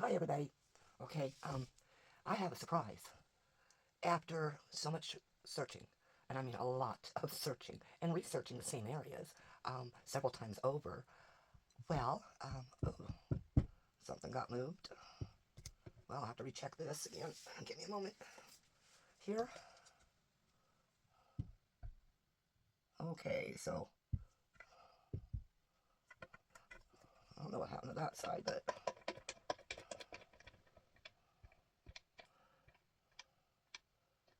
Hi everybody. Okay, I have a surprise. After so much searching, and I mean a lot of searching and researching the same areas, several times over, well, oh, something got moved. Well, I'll have to recheck this again. Give me a moment. Here. Okay, so, I don't know what happened to that side, but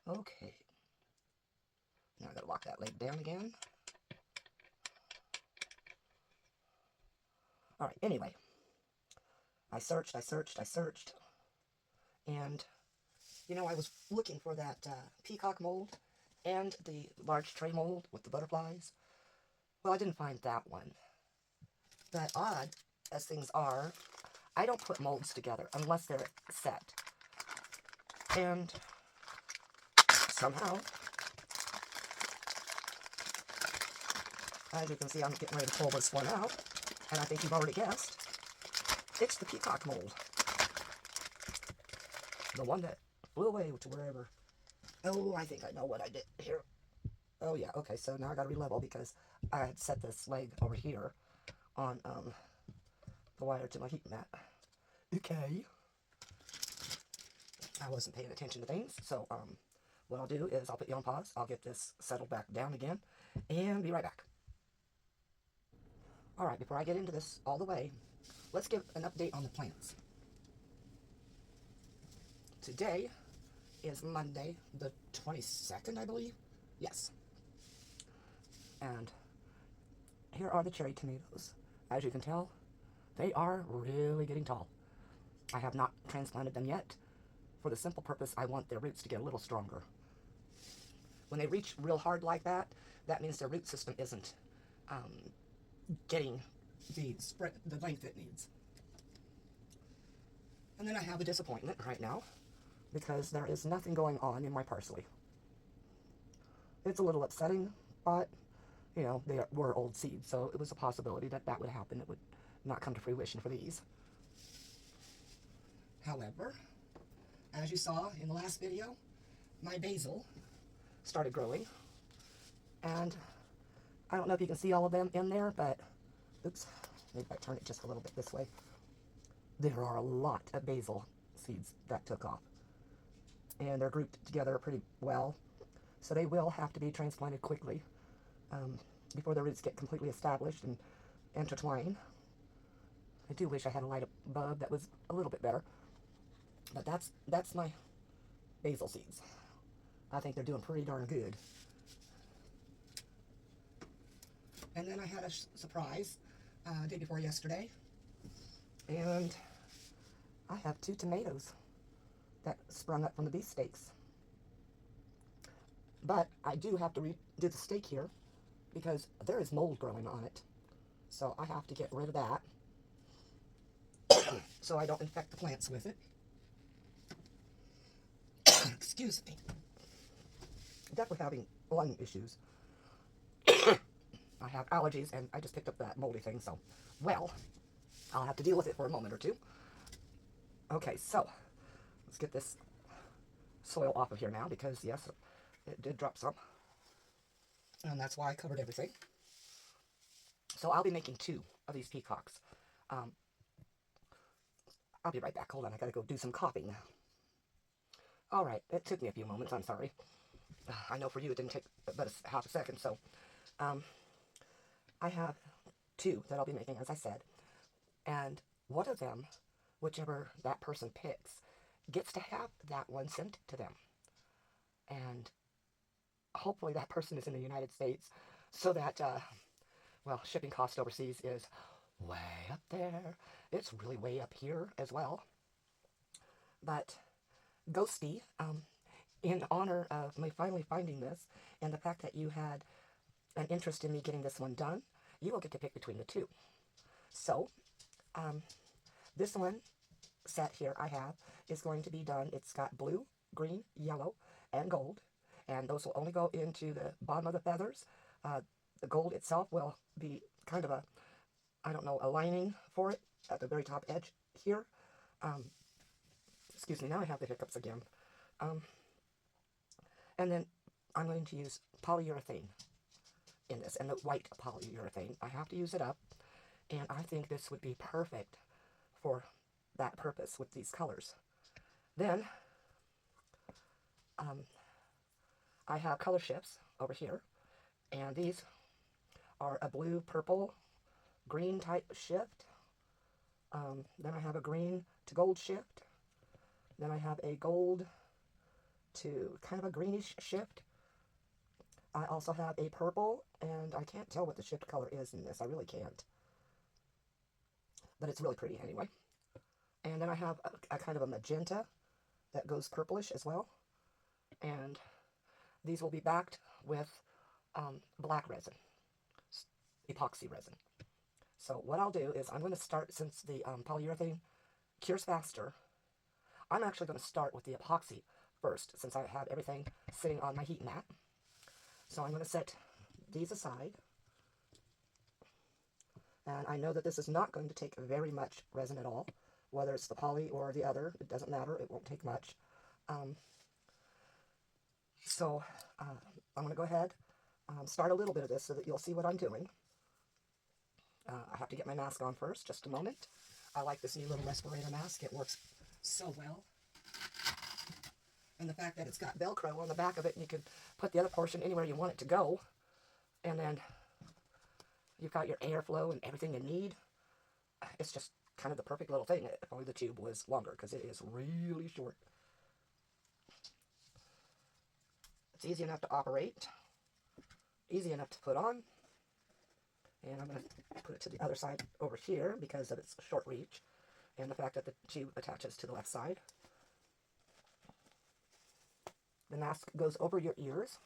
okay. Now I gotta lock that leg down again. Alright, anyway. I searched, and, you know, I was looking for that Peacock mold and the large tray mold with the butterflies. Well, I didn't find that one. But odd as things are, I don't put molds together unless they're set. And somehow, as you can see, I'm getting ready to pull this one out, and I think you've already guessed, it's the Peacock mold. The one that flew away to wherever. Oh, I think I know what I did here. Oh yeah, okay, so now I gotta re-level because I had set this leg over here on the wire to my heat mat. Okay. I wasn't paying attention to things, so what I'll do is I'll put you on pause, I'll get this settled back down again, and be right back. Alright, before I get into this all the way, let's give an update on the plants. Today is Monday, the 22nd, I believe? Yes. And here are the cherry tomatoes. As you can tell, they are really getting tall. I have not transplanted them yet, for the simple purpose I want their roots to get a little stronger. When they reach real hard like that, that means their root system isn't getting the length it needs. And then I have a disappointment right now, because there is nothing going on in my parsley. It's a little upsetting, but, you know, they were old seeds, so it was a possibility that that would happen. It would not come to fruition for these. However, as you saw in the last video, my basil started growing, and I don't know if you can see all of them in there, but, oops, maybe if I turn it just a little bit this way, there are a lot of basil seeds that took off, and they're grouped together pretty well, so they will have to be transplanted quickly before the roots get completely established and intertwine. I do wish I had a light bulb that was a little bit better, but that's my basil seeds. I think they're doing pretty darn good. And then I had a surprise day before yesterday, and I have 2 tomatoes that sprung up from the beefsteaks. But I do have to redo the steak here because there is mold growing on it. So I have to get rid of that so I don't infect the plants with it. Excuse me. Definitely having lung issues. I have allergies, and I just picked up that moldy thing, so, well, I'll have to deal with it for a moment or two. Okay, so, let's get this soil off of here now, because, yes, it did drop some. And that's why I covered everything. So I'll be making 2 of these peacocks. I'll be right back. Hold on, I gotta go do some copying. Alright, it took me a few moments, I'm sorry. I know for you it didn't take but half a second, so, I have 2 that I'll be making, as I said, and one of them, whichever that person picks, gets to have that one sent to them. And hopefully that person is in the United States, so that, well, shipping cost overseas is way up there. It's really way up here as well. But, Ghosty, in honor of me finally finding this, and the fact that you had an interest in me getting this one done, you will get to pick between the 2. So, this one set here I have is going to be done. It's got blue, green, yellow, and gold, and those will only go into the bottom of the feathers. The gold itself will be kind of a, I don't know, a lining for it at the very top edge here. Excuse me, now I have the hiccups again. And then I'm going to use polyurethane in this, and the white polyurethane. I have to use it up, and I think this would be perfect for that purpose with these colors. Then, I have color shifts over here, and these are a blue, purple, green type shift. Then I have a green to gold shift. Then I have a gold to kind of a greenish shift. I also have a purple, and I can't tell what the shift color is in this. I really can't. But it's really pretty anyway. And then I have a kind of a magenta that goes purplish as well. And these will be backed with black resin, epoxy resin. So what I'll do is I'm going to start, since the polyurethane cures faster, I'm actually going to start with the epoxy first, since I have everything sitting on my heat mat. So I'm going to set these aside. And I know that this is not going to take very much resin at all, whether it's the poly or the other. It doesn't matter. It won't take much. So I'm going to go ahead, start a little bit of this so that you'll see what I'm doing. I have to get my mask on first, just a moment. I like this new little respirator mask. It works so well. And the fact that it's got Velcro on the back of it, and you can put the other portion anywhere you want it to go. And then you've got your airflow and everything you need. It's just kind of the perfect little thing. If only the tube was longer, because it is really short. It's easy enough to operate, easy enough to put on. And I'm going to put it to the other side over here because of its short reach and the fact that the tube attaches to the left side. The mask goes over your ears.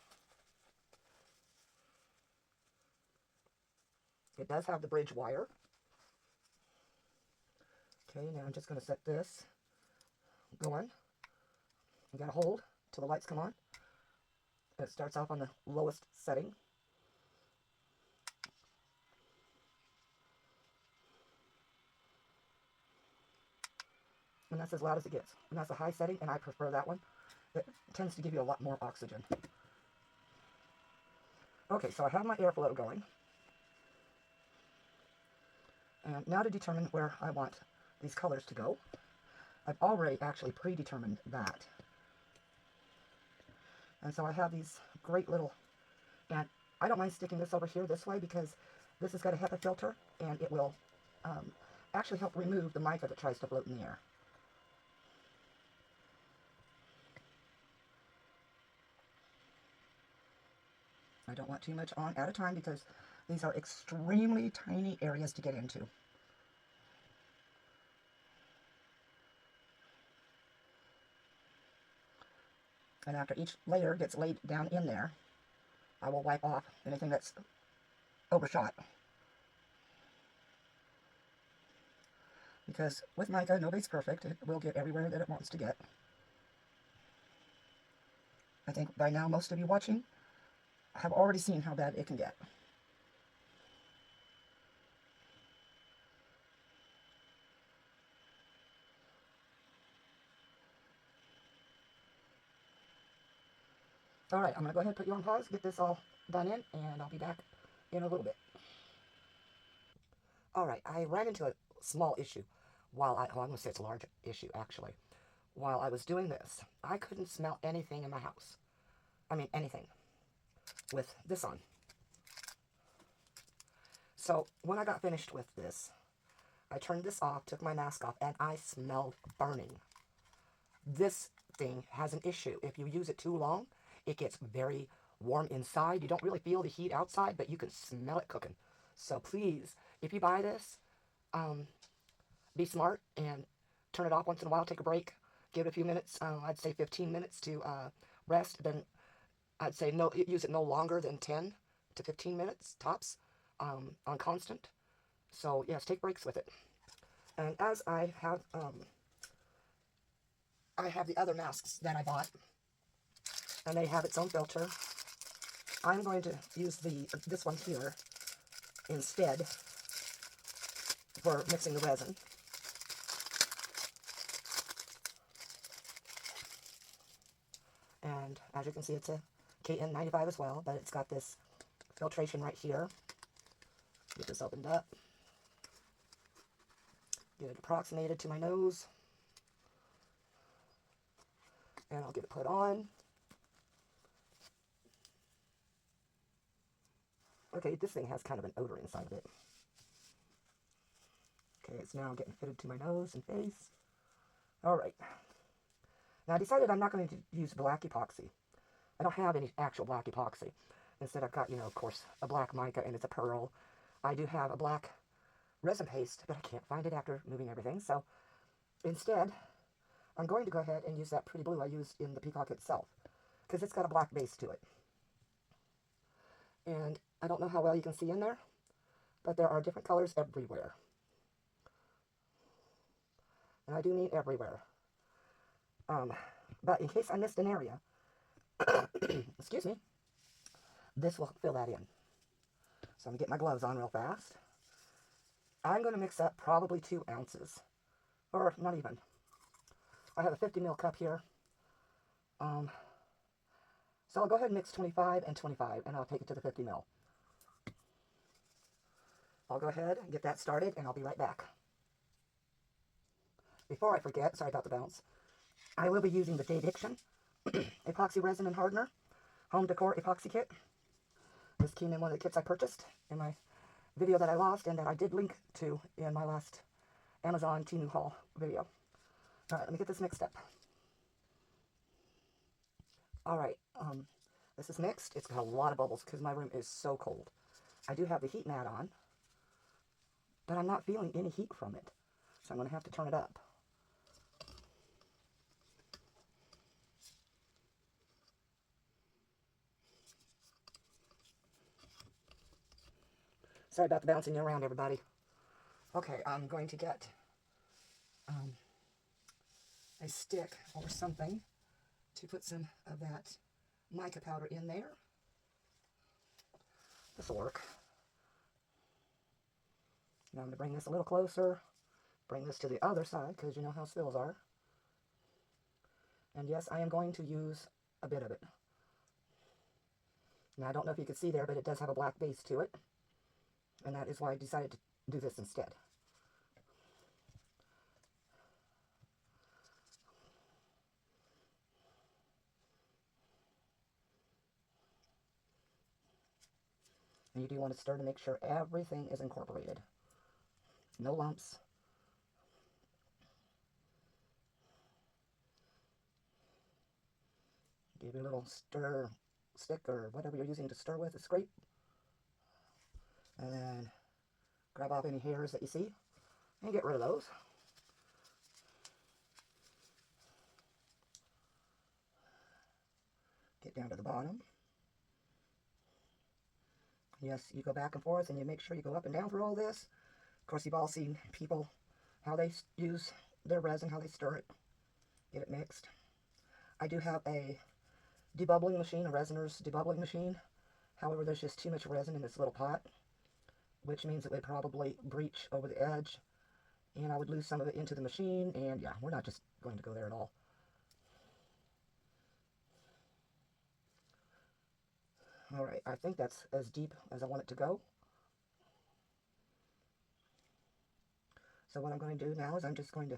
It does have the bridge wire. Okay, now I'm just going to set this going. You got to hold till the lights come on. It starts off on the lowest setting. And that's as loud as it gets. And that's a high setting, and I prefer that one. It tends to give you a lot more oxygen. Okay, so I have my airflow going. And now to determine where I want these colors to go. I've already actually predetermined that. And so I have these great little, and I don't mind sticking this over here this way because this has got a HEPA filter, and it will actually help remove the mica that tries to float in the air. I don't want too much on at a time because these are extremely tiny areas to get into. And after each layer gets laid down in there, I will wipe off anything that's overshot. Because with mica, nobody's perfect. It will get everywhere that it wants to get. I think by now most of you watching have already seen how bad it can get. Alright, I'm going to go ahead and put you on pause, get this all done in, and I'll be back in a little bit. Alright, I ran into a small issue while I'm going to say it's a large issue, actually. While I was doing this, I couldn't smell anything in my house. I mean, anything. With this on. So, when I got finished with this, I turned this off, took my mask off, and I smelled burning. This thing has an issue. If you use it too long, it gets very warm inside. You don't really feel the heat outside, but you can smell it cooking. So please, if you buy this, be smart and turn it off once in a while. Take a break. Give it a few minutes. I'd say 15 minutes to rest. Then I'd say use it no longer than 10 to 15 minutes tops on constant. So yes, take breaks with it. And as I have the other masks that I bought, and they have its own filter. I'm going to use this one here instead for mixing the resin. And as you can see, it's a KN95 as well, but it's got this filtration right here. Get this opened up. Get it approximated to my nose. And I'll get it put on. Okay, this thing has kind of an odor inside of it. Okay, it's now getting fitted to my nose and face. Alright. Now I decided I'm not going to use black epoxy. I don't have any actual black epoxy. Instead I've got, you know, of course, a black mica and it's a pearl. I do have a black resin paste, but I can't find it after moving everything. So instead, I'm going to go ahead and use that pretty blue I used in the Peacock itself, because it's got a black base to it. And I don't know how well you can see in there, but there are different colors everywhere. And I do mean everywhere. But in case I missed an area, excuse me, this will fill that in. So I'm going to get my gloves on real fast. I'm going to mix up probably 2 ounces, or not even. I have a 50 ml cup here. So I'll go ahead and mix 25 and 25, and I'll take it to the 50 ml. I'll go ahead and get that started, and I'll be right back. Before I forget, sorry about the bounce, I will be using the Diction Epoxy Resin and Hardener Home Decor Epoxy Kit. This came in one of the kits I purchased in my video that I lost, and that I did link to in my last Amazon Temu haul video. Alright, let me get this mixed up. Alright, this is mixed. It's got a lot of bubbles because my room is so cold. I do have the heat mat on, but I'm not feeling any heat from it. So I'm going to have to turn it up. Sorry about the bouncing around, everybody. Okay, I'm going to get a stick or something to put some of that mica powder in there. This will work. Now I'm going to bring this a little closer, bring this to the other side, because you know how spills are. And yes, I am going to use a bit of it. Now I don't know if you can see there, but it does have a black base to it. And that is why I decided to do this instead. And you do want to stir to make sure everything is incorporated. No lumps. Give it a little stir stick or whatever you're using to stir with, a scrape. And then grab off any hairs that you see and get rid of those. Get down to the bottom. Yes, you go back and forth and you make sure you go up and down through all this. Of course, you've all seen people, how they use their resin, how they stir it, get it mixed. I do have a debubbling machine, a resiner's debubbling machine. However, there's just too much resin in this little pot, which means it would probably breach over the edge, and I would lose some of it into the machine, and yeah, we're not just going to go there at all. Alright, I think that's as deep as I want it to go. So what I'm going to do now is I'm just going to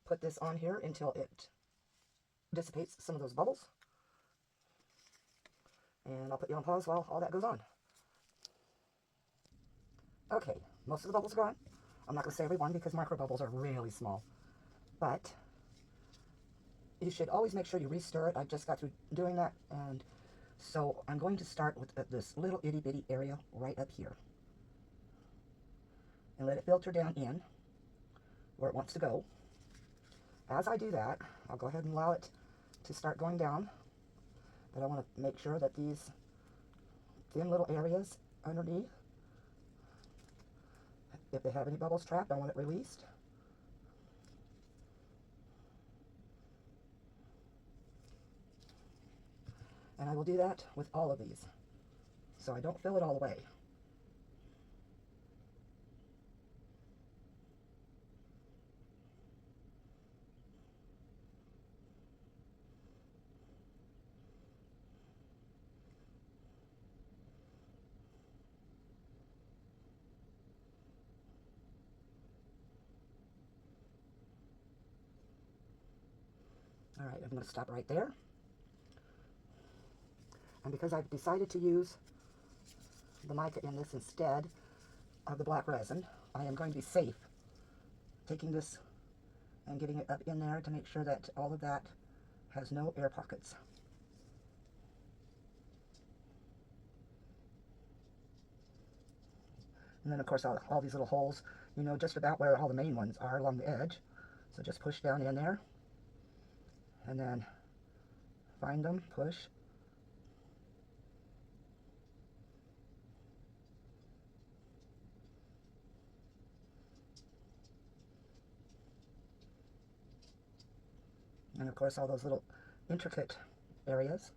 put this on here until it dissipates some of those bubbles. And I'll put you on pause while all that goes on. Okay, most of the bubbles are gone. I'm not going to say every one because micro bubbles are really small. But you should always make sure you re-stir it. I just got through doing that, and so I'm going to start with this little itty bitty area right up here. And let it filter down in where it wants to go. As I do that, I'll go ahead and allow it to start going down. But I want to make sure that these thin little areas underneath, if they have any bubbles trapped, I want it released. And I will do that with all of these, so I don't fill it all the way. All right, I'm going to stop right there. And because I've decided to use the mica in this instead of the black resin, I am going to be safe taking this and getting it up in there to make sure that all of that has no air pockets. And then of course all these little holes, you know, just about where all the main ones are along the edge. So just push down in there and then find them, push. And of course all those little intricate areas.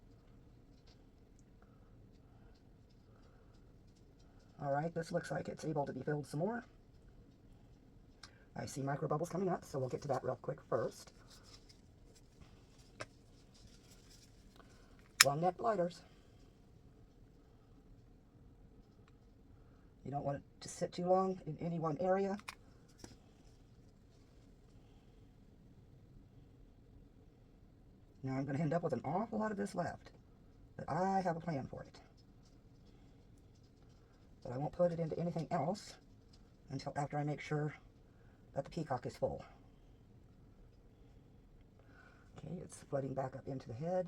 Alright, this looks like it's able to be filled some more. I see micro bubbles coming up, so we'll get to that real quick first. Long neck lighters. You don't want it to sit too long in any one area. Now I'm going to end up with an awful lot of this left, but I have a plan for it. But I won't put it into anything else until after I make sure that the peacock is full. Okay, it's flooding back up into the head.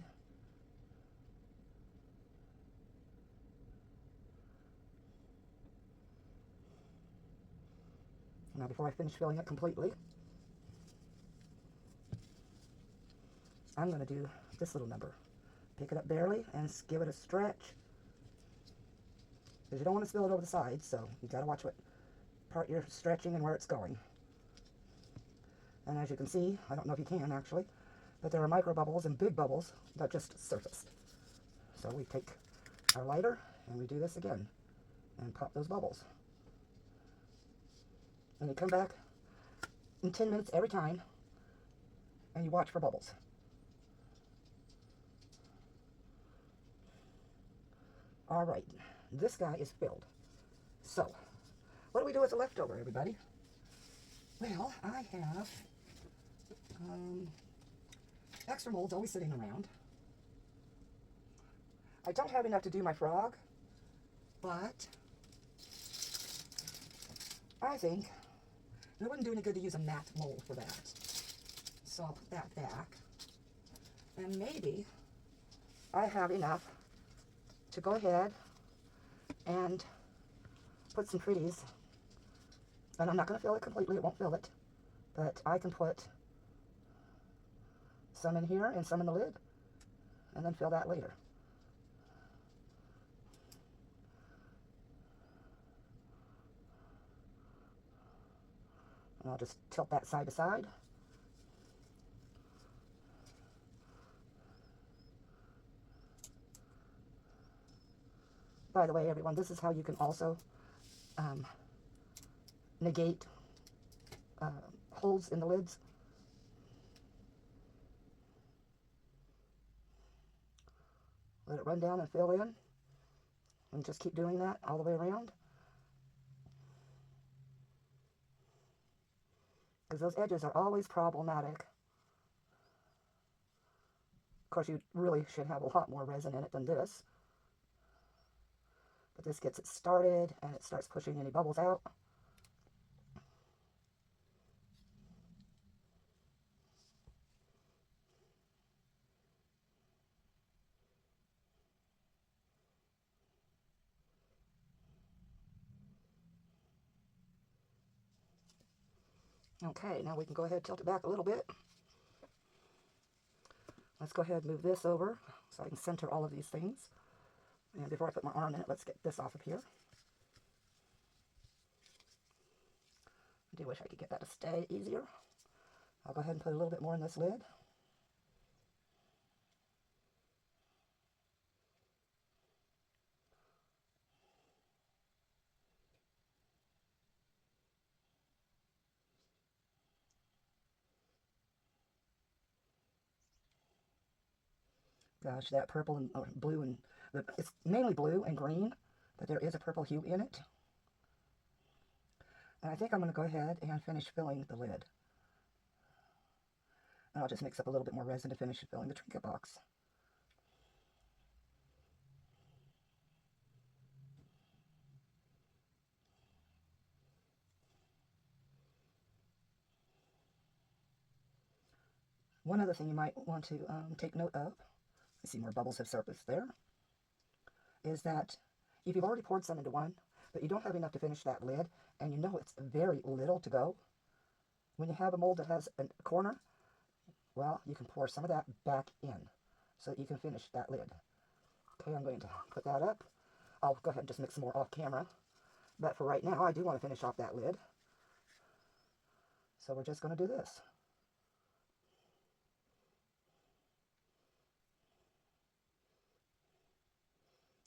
Now before I finish filling it completely, I'm going to do this little number. Pick it up barely and give it a stretch. Because you don't want to spill it over the sides, so you got to watch what part you're stretching and where it's going. And as you can see, I don't know if you can actually, but there are micro bubbles and big bubbles that just surfaced. So we take our lighter and we do this again and pop those bubbles. And you come back in 10 minutes every time and you watch for bubbles. All right, this guy is filled. So, what do we do with the leftover, everybody? Well, I have extra molds always sitting around. I don't have enough to do my frog, but I think it wouldn't do any good to use a matte mold for that. So I'll put that back. And maybe I have enough to go ahead and put some pretties. And I'm not going to fill it completely, it won't fill it. But I can put some in here and some in the lid, and then fill that later. And I'll just tilt that side to side. By the way, everyone, this is how you can also negate holes in the lids. Let it run down and fill in, and just keep doing that all the way around. Because those edges are always problematic. Of course, you really should have a lot more resin in it than this. But this gets it started, and it starts pushing any bubbles out. Okay, now we can go ahead and tilt it back a little bit. Let's go ahead and move this over so I can center all of these things. And before I put my arm in it, let's get this off of here. I do wish I could get that to stay easier. I'll go ahead and put a little bit more in this lid. Gosh, that purple and blue and it's mainly blue and green, but there is a purple hue in it. And I think I'm going to go ahead and finish filling the lid. And I'll just mix up a little bit more resin to finish filling the trinket box. One other thing you might want to take note of, I see more bubbles have surfaced there, is that if you've already poured some into one, but you don't have enough to finish that lid, and you know it's very little to go, when you have a mold that has a corner, well, you can pour some of that back in so that you can finish that lid. Okay, I'm going to put that up. I'll go ahead and just mix some more off camera. But for right now, I do want to finish off that lid. So we're just going to do this.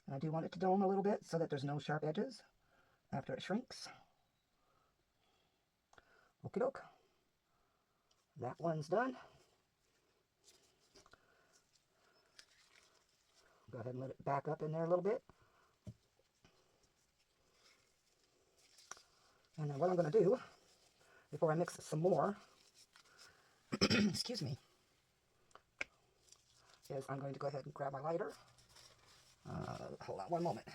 And I do want it to dome a little bit so that there's no sharp edges after it shrinks. Okie doke. That one's done. Go ahead and let it back up in there a little bit. And then what I'm going to do, before I mix some more, excuse me, is I'm going to go ahead and grab my lighter. Hold on one moment.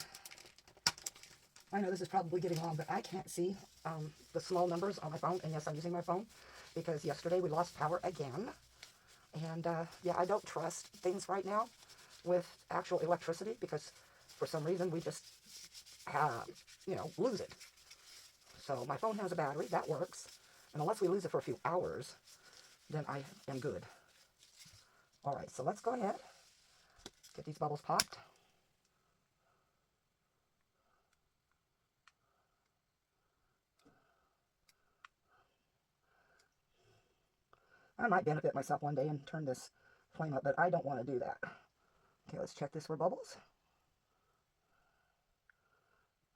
I know this is probably getting long, but I can't see the small numbers on my phone. And yes, I'm using my phone because yesterday we lost power again. And yeah, I don't trust things right now with actual electricity because for some reason we just, you know, lose it. So my phone has a battery, that works. And unless we lose it for a few hours, then I am good. All right, so let's go ahead, get these bubbles popped. I might benefit myself one day and turn this flame up, but I don't want to do that. Okay, let's check this for bubbles.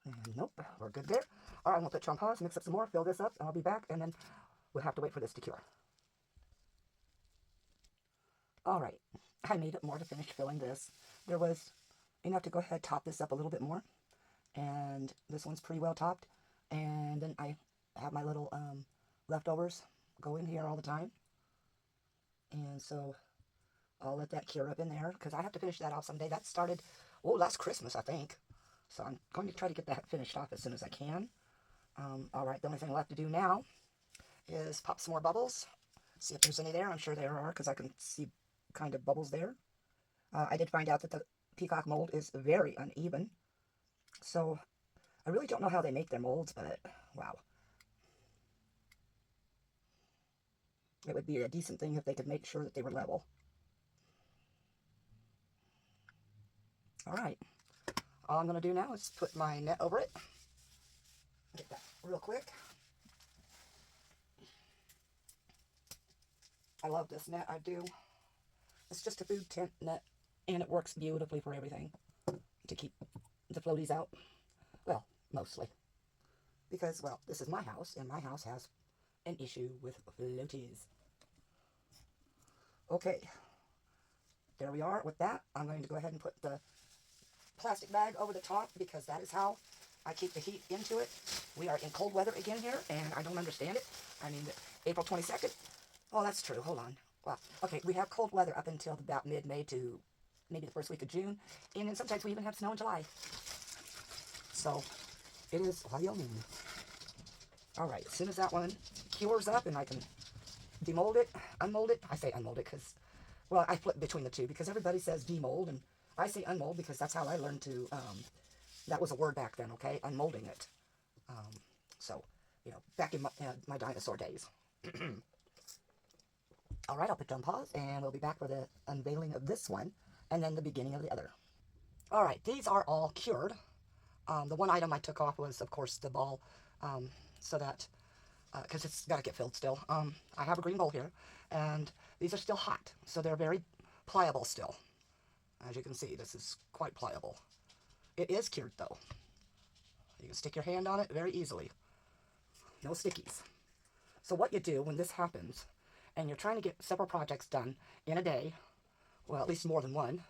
And nope, we're good there. All right, I'm going to put you on pause, mix up some more, fill this up, and I'll be back, and then we'll have to wait for this to cure. All right, I made it more to finish filling this. There was enough to go ahead, top this up a little bit more, and this one's pretty well topped. And then I have my little leftovers go in here all the time. And so I'll let that cure up in there because I have to finish that off someday. That started, oh, last Christmas, I think. So I'm going to try to get that finished off as soon as I can. All right, the only thing left to do now is pop some more bubbles. See if there's any there. I'm sure there are because I can see kind of bubbles there. I did find out that the Peacock mold is very uneven. So I really don't know how they make their molds, but wow. It would be a decent thing if they could make sure that they were level. All right. All I'm going to do now is put my net over it. Get that real quick. I love this net, I do. It's just a food tent net, and it works beautifully for everything. To keep the floaties out. Well, mostly. Because, well, this is my house, and my house has an issue with floaties. Okay. There we are with that. I'm going to go ahead and put the plastic bag over the top because that is how I keep the heat into it. We are in cold weather again here, and I don't understand it. I mean, April 22nd. Oh, that's true. Hold on. Well, okay, we have cold weather up until about mid-May to maybe the first week of June, and then sometimes we even have snow in July. So, it is Wyoming. All right, as soon as that one cures up and I can demold it, unmold it. I say unmold it because, well, I flip between the two because everybody says demold, and I say unmold because that's how I learned to, that was a word back then, okay, unmolding it. So, you know, back in my dinosaur days. All right, I'll put you on pause, and we'll be back for the unveiling of this one, and then the beginning of the other. All right, these are all cured. The one item I took off was, of course, the ball, so that, because it's got to get filled still. I have a green bowl here, and these are still hot, so they're very pliable still. As you can see, this is quite pliable. It is cured, though. You can stick your hand on it very easily. No stickies. So what you do when this happens, and you're trying to get several projects done in a day, well, at least more than one,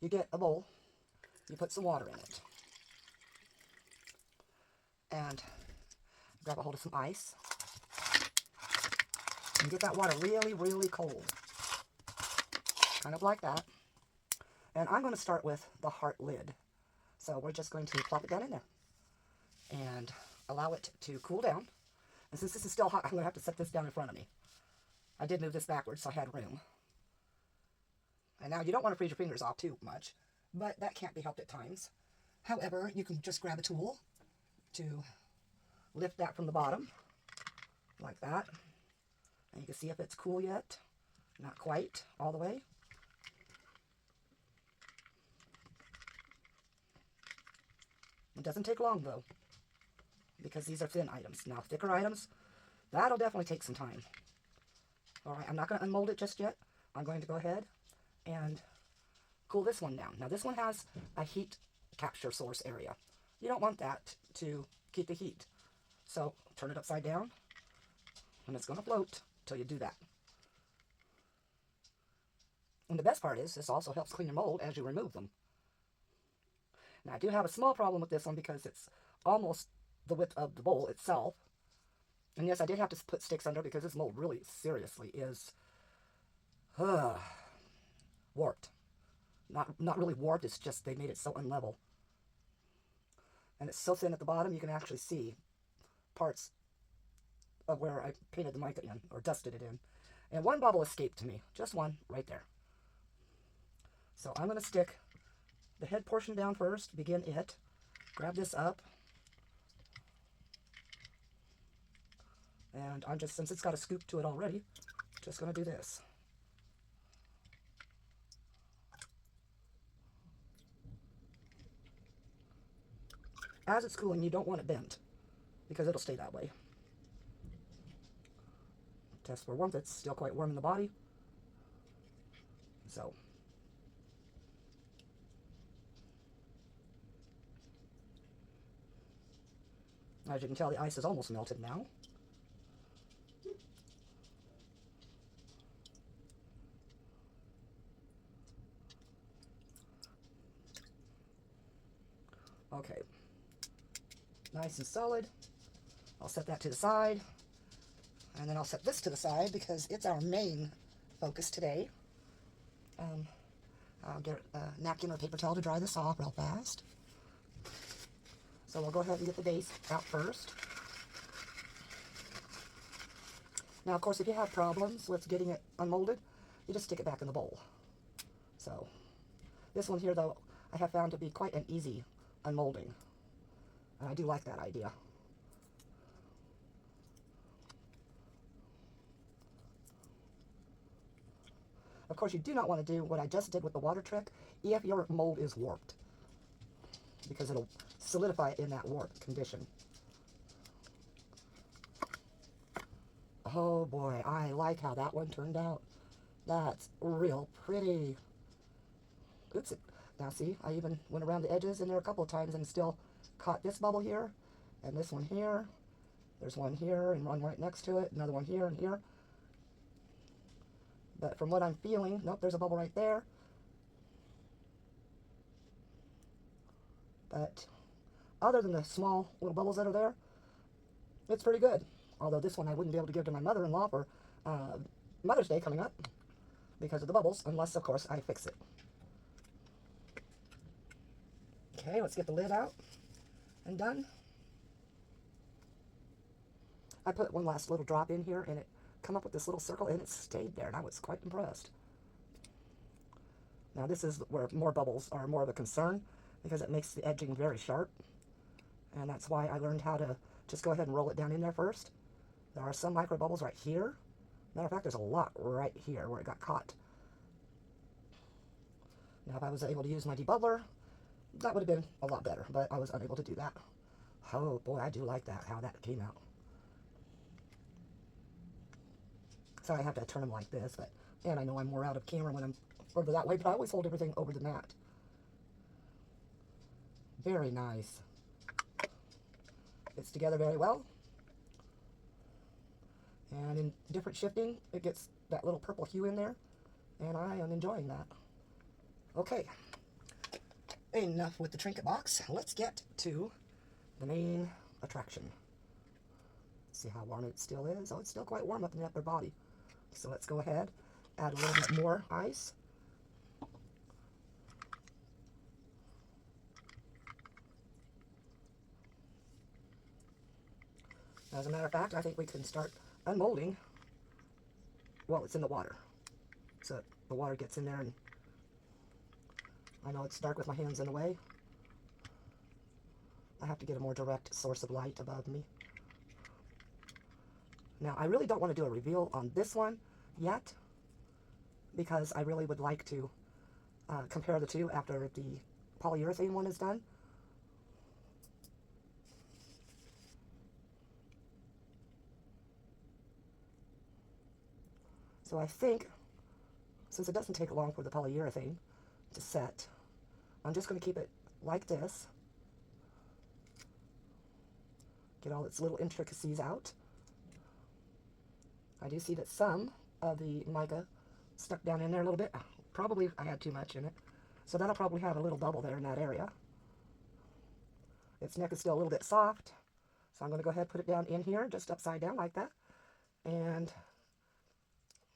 you get a bowl, you put some water in it, and grab a hold of some ice, And get that water really, really cold. Kind of like that. And I'm going to start with the heart lid. So we're just going to plop it down in there. And allow it to cool down. And since this is still hot, I'm going to have to set this down in front of me. I did move this backwards, so I had room. And now you don't want to freeze your fingers off too much, but that can't be helped at times. However, you can just grab a tool to lift that from the bottom, like that. And you can see if it's cool yet. Not quite all the way. It doesn't take long though, because these are thin items. Now thicker items, that'll definitely take some time. Alright, I'm not going to unmold it just yet. I'm going to go ahead and cool this one down. Now this one has a heat capture source area. You don't want that to keep the heat. So turn it upside down and it's going to float till you do that. And the best part is this also helps clean your mold as you remove them. Now I do have a small problem with this one because it's almost the width of the bowl itself. And yes, I did have to put sticks under because this mold really seriously is warped. Not really warped, it's just they made it so unlevel. And it's so thin at the bottom, you can actually see parts of where I painted the mica in, or dusted it in. And one bubble escaped to me, just one, right there. So I'm going to stick the head portion down first, begin it. Grab this up. And I'm just, since it's got a scoop to it already, just going to do this. As it's cooling, you don't want it bent, because it'll stay that way. Test for warmth, it's still quite warm in the body. So, as you can tell, the ice is almost melted now. Okay, nice and solid. I'll set that to the side, and then I'll set this to the side because it's our main focus today. I'll get a napkin or paper towel to dry this off real fast. So we'll go ahead and get the base out first. Now, of course, if you have problems with getting it unmolded, you just stick it back in the bowl. So this one here, though, I have found to be quite an easy unmolding. And I do like that idea. Of course, you do not want to do what I just did with the water trick if your mold is warped, because it'll solidify it in that warped condition. Oh boy, I like how that one turned out. That's real pretty. Oops. Now see, I even went around the edges in there a couple of times and still caught this bubble here, and this one here. There's one here and one right next to it, another one here and here. But from what I'm feeling, nope, there's a bubble right there. But other than the small little bubbles that are there, it's pretty good. Although this one I wouldn't be able to give to my mother-in-law for Mother's Day coming up because of the bubbles, unless, of course, I fix it. Okay, let's get the lid out and done. I put one last little drop in here, and it come up with this little circle, and it stayed there, and I was quite impressed. Now this is where more bubbles are more of a concern, because it makes the edging very sharp, and that's why I learned how to just go ahead and roll it down in there first. There are some micro bubbles right here. Matter of fact, there's a lot right here where it got caught. Now if I was able to use my debubbler, that would have been a lot better, but I was unable to do that. Oh boy, I do like that, how that came out. So I have to turn them like this, but, and I know I'm more out of camera when I'm over that way, but I always hold everything over the mat. Very nice. Fits together very well. And in different shifting, it gets that little purple hue in there, and I am enjoying that. Okay, enough with the trinket box. Let's get to the main attraction. See how warm it still is? Oh, it's still quite warm up in the upper body. So let's go ahead, add a little bit more ice. As a matter of fact, I think we can start unmolding while it's in the water. So the water gets in there, and I know it's dark with my hands in the way. I have to get a more direct source of light above me. Now, I really don't want to do a reveal on this one yet, because I really would like to compare the two after the polyurethane one is done. So I think, since it doesn't take long for the polyurethane to set, I'm just going to keep it like this. Get all its little intricacies out. I do see that some of the mica stuck down in there a little bit. Probably I had too much in it. So that'll probably have a little bubble there in that area. Its neck is still a little bit soft. So I'm going to go ahead and put it down in here, just upside down like that. And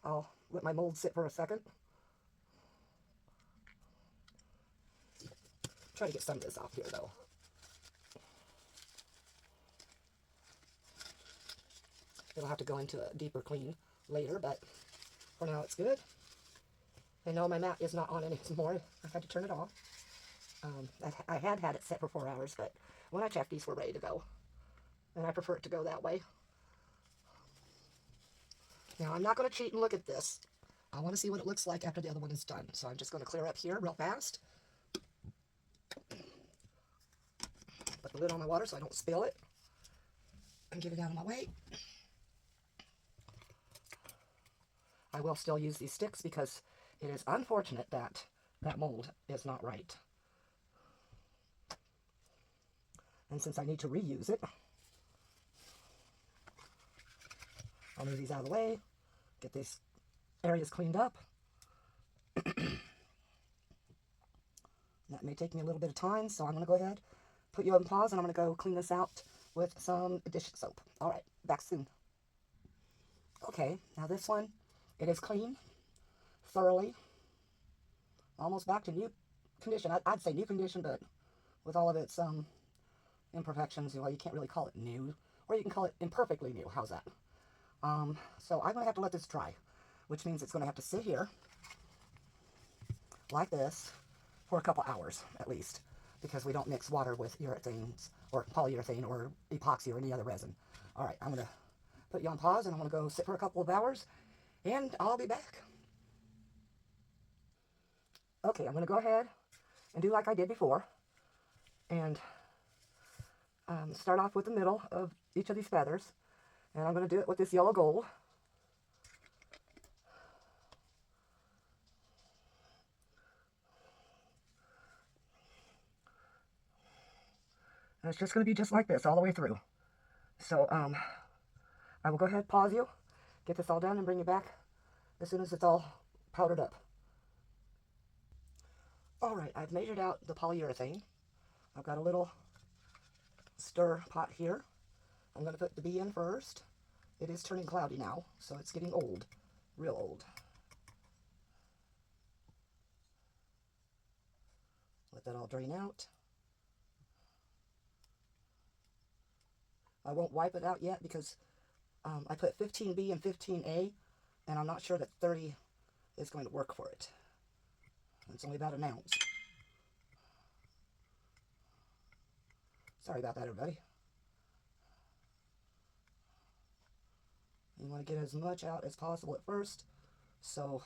I'll let my mold sit for a second. Try to get some of this off here though. It'll have to go into a deeper clean later, but for now it's good. I know my mat is not on anymore. I've had to turn it off. I had it set for 4 hours, but when I checked, these were ready to go. And I prefer it to go that way. Now, I'm not going to cheat and look at this. I want to see what it looks like after the other one is done. So I'm just going to clear up here real fast. Put the lid on my water so I don't spill it. And get it out of my way. I will still use these sticks because it is unfortunate that that mold is not right. And since I need to reuse it, I'll move these out of the way, get these areas cleaned up. That may take me a little bit of time, so I'm going to go ahead, put you on pause, and I'm going to go clean this out with some dish soap. All right, back soon. Okay, now this one, it is clean, thoroughly, almost back to new condition. I'd say new condition, but with all of its imperfections, well, you can't really call it new, or you can call it imperfectly new. How's that? So I'm going to have to let this dry, which means it's going to have to sit here like this for a couple hours at least, because we don't mix water with urethanes or polyurethane or epoxy or any other resin. All right, I'm going to put you on pause, and I'm going to go sit for a couple of hours, and I'll be back. Okay, I'm going to go ahead and do like I did before, and start off with the middle of each of these feathers, and I'm going to do it with this yellow gold. And it's just going to be just like this all the way through. So I will go ahead, pause you, get this all done, and bring you back as soon as it's all powdered up. All right, I've measured out the polyurethane. I've got a little stir pot here. I'm going to put the bee in first. It is turning cloudy now, so it's getting old, real old. Let that all drain out. I won't wipe it out yet because I put 15B and 15A, and I'm not sure that 30 is going to work for it. It's only about an ounce. Sorry about that, everybody. You want to get as much out as possible at first. So,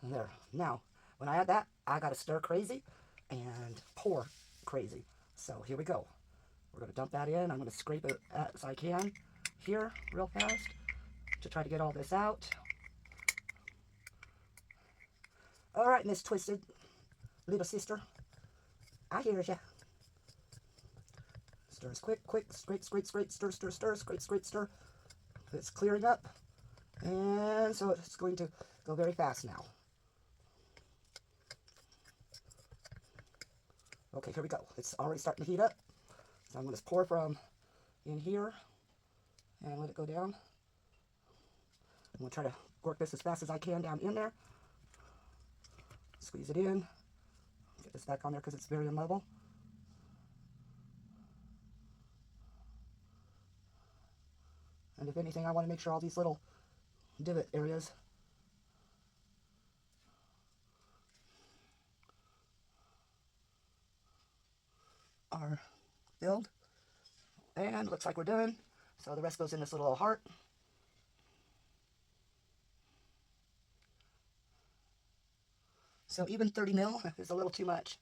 there. Now, when I add that, I got to stir crazy and pour crazy. So, here we go. We're going to dump that in. I'm going to scrape it as I can here real fast to try to get all this out. All right, Miss Twisted little sister. I hear ya. Stir as quick, scrape, scrape, scrape, stir, stir, stir, scrape, scrape, stir. It's clearing up. And so it's going to go very fast now. Okay, here we go. It's already starting to heat up. So I'm going to pour from in here and let it go down. I'm going to try to work this as fast as I can down in there. Squeeze it in. Get this back on there because it's very unlevel. And if anything, I want to make sure all these little divot areas are filled. And looks like we're done. So the rest goes in this little heart. So even 30 mil is a little too much.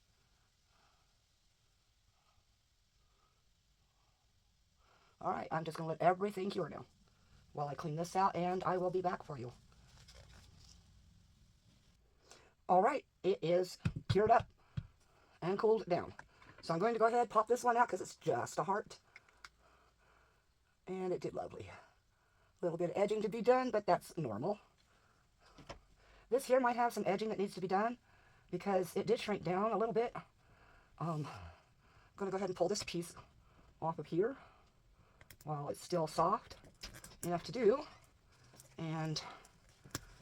All right, I'm just going to let everything cure now while I clean this out, and I will be back for you. All right, it is cured up and cooled down. So I'm going to go ahead and pop this one out because it's just a heart. And it did lovely. A little bit of edging to be done, but that's normal. This here might have some edging that needs to be done because it did shrink down a little bit. I'm going to go ahead and pull this piece off of here while it's still soft enough to do. And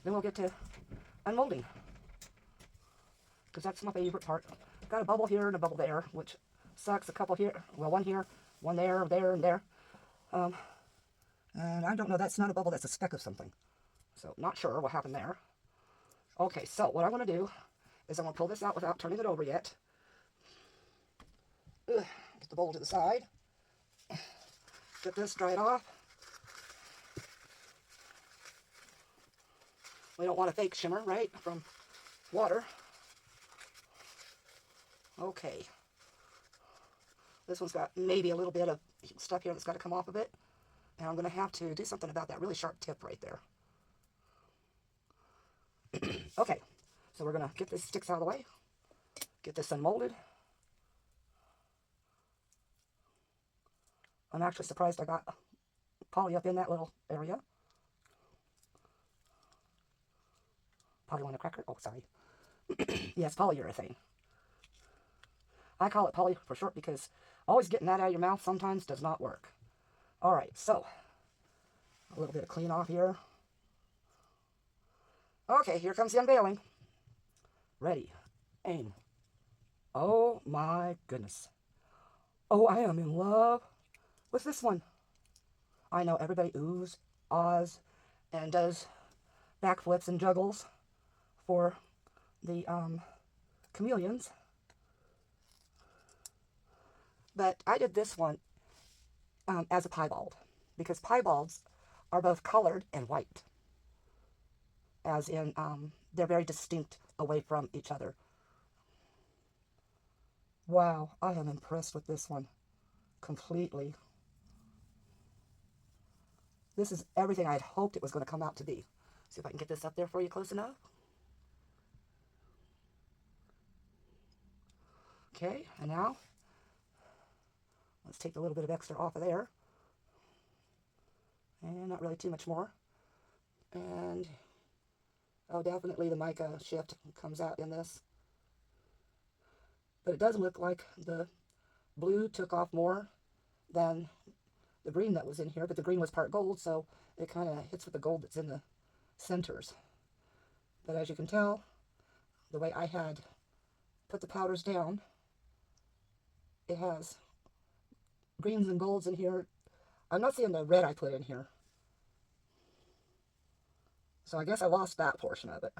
then we'll get to unmolding, because that's my favorite part. Got a bubble here and a bubble there, which sucks. A couple here, well, one here, one there, there, and there. And I don't know, that's not a bubble, that's a speck of something. So not sure what happened there. Okay, so what I'm going to do is I'm going to pull this out without turning it over yet. Get the bowl to the side. Get this dried off. We don't want a fake shimmer, right, from water. Okay. This one's got maybe a little bit of stuff here that's got to come off of it. And I'm going to have to do something about that really sharp tip right there. Okay, so we're going to get these sticks out of the way. Get this unmolded. I'm actually surprised I got poly up in that little area. Poly want a cracker? Oh, sorry. Yes, polyurethane. I call it poly for short because always getting that out of your mouth sometimes does not work. All right, so a little bit of clean off here. Okay, here comes the unveiling. Ready, aim. Oh my goodness. Oh, I am in love with this one. I know everybody oohs, ahs, and does backflips and juggles for the chameleons. But I did this one as a piebald, because piebalds are both colored and white. As in, they're very distinct away from each other. Wow, I am impressed with this one completely. This is everything I had hoped it was going to come out to be. See if I can get this up there for you close enough. Okay, and now let's take a little bit of extra off of there. And not really too much more. And, oh, definitely the mica shift comes out in this. But it does look like the blue took off more than the green that was in here. But the green was part gold, so it kind of hits with the gold that's in the centers. But as you can tell, the way I had put the powders down, it has greens and golds in here. I'm not seeing the red I put in here. So I guess I lost that portion of it.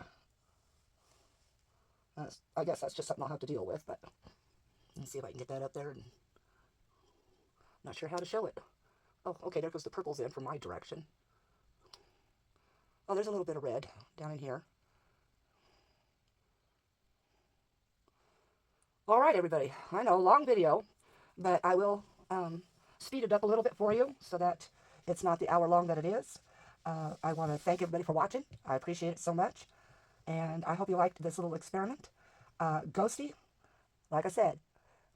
I guess that's just something I'll have to deal with, but let's see if I can get that up there. And not sure how to show it. Oh, okay, there goes the purples in from my direction. Oh, there's a little bit of red down in here. All right, everybody. I know, long video, but I will speed it up a little bit for you so that it's not the hour long that it is. I want to thank everybody for watching. I appreciate it so much. And I hope you liked this little experiment. Ghosty, like I said,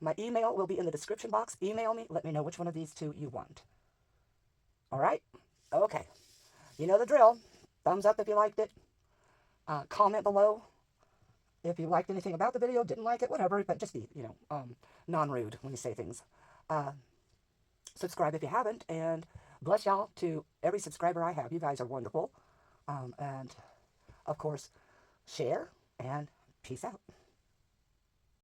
my email will be in the description box. Email me. Let me know which one of these two you want. All right? Okay. You know the drill. Thumbs up if you liked it. Comment below if you liked anything about the video, didn't like it, whatever. But just be, non-rude when you say things. Subscribe if you haven't. And bless y'all to every subscriber I have. You guys are wonderful. And of course, share and peace out.